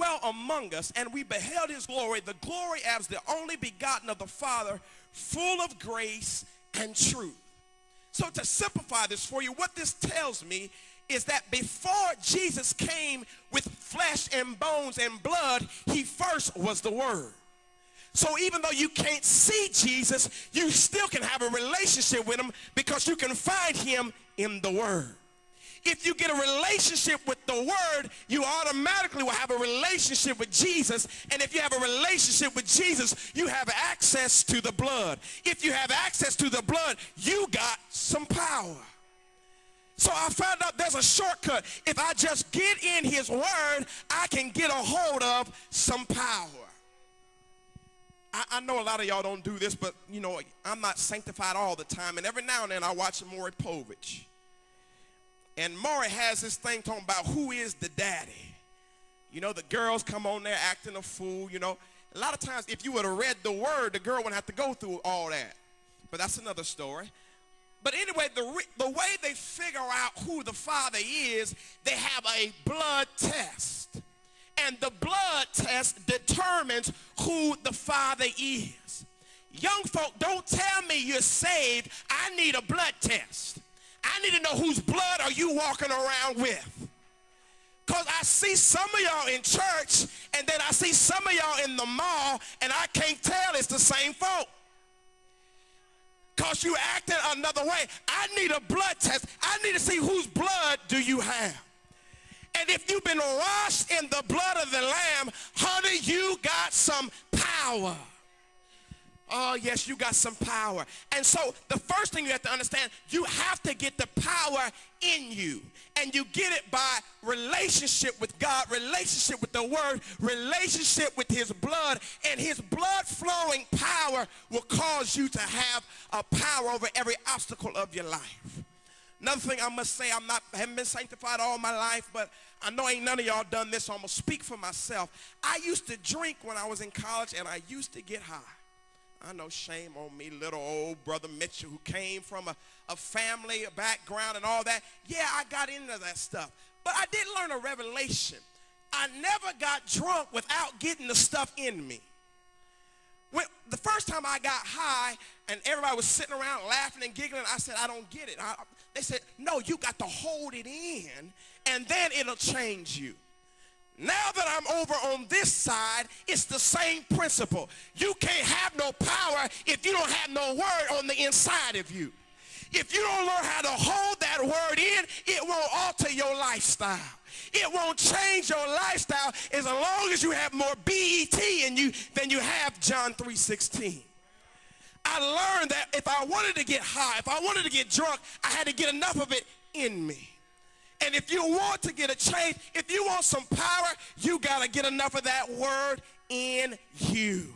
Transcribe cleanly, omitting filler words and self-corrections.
dwelt among us, and we beheld his glory, the glory as the only begotten of the Father, full of grace and truth. So to simplify this for you, what this tells me is that before Jesus came with flesh and bones and blood, he first was the Word. So even though you can't see Jesus, you still can have a relationship with him because you can find him in the Word. If you get a relationship with the Word, you automatically will have a relationship with Jesus. And if you have a relationship with Jesus, you have access to the blood. If you have access to the blood, you got some power. So I found out there's a shortcut. If I just get in his Word, I can get a hold of some power. I know a lot of y'all don't do this, but, you know, I'm not sanctified all the time. And every now and then I watch Maury Povich. And Maury has this thing talking about who is the daddy. You know, the girls come on there acting a fool, you know. A lot of times if you would have read the Word, the girl wouldn't have to go through all that. But that's another story. But anyway, the way they figure out who the father is, they have a blood test. And the blood test determines who the father is. Young folk, don't tell me you're saved. I need a blood test. I need to know whose blood are you walking around with. Because I see some of y'all in church, and then I see some of y'all in the mall, and I can't tell it's the same folk. Because you acting another way. I need a blood test. I need to see whose blood do you have. And if you've been washed in the blood of the Lamb, honey, you got some power. Oh, yes, you got some power. And so the first thing you have to understand, you have to get the power in you. And you get it by relationship with God, relationship with the Word, relationship with his blood. And his blood flowing power will cause you to have a power over every obstacle of your life. Another thing I must say, I haven't been sanctified all my life, but I know ain't none of y'all done this, so I'm going to speak for myself. I used to drink when I was in college, and I used to get high. I know, shame on me, little old brother Mitchell, who came from a family, a background and all that. Yeah, I got into that stuff. But I did learn a revelation. I never got drunk without getting the stuff in me. The first time I got high and everybody was sitting around laughing and giggling, I said, I don't get it. They said, no, you got to hold it in and then it'll change you. Now that I'm over on this side, it's the same principle. You can't have no power if you don't have no word on the inside of you. If you don't learn how to hold that word in, it won't alter your lifestyle. It won't change your lifestyle as long as you have more BET in you than you have John 3:16. I learned that if I wanted to get high, if I wanted to get drunk, I had to get enough of it in me. And if you want to get a change, if you want some power, you got to get enough of that word in you.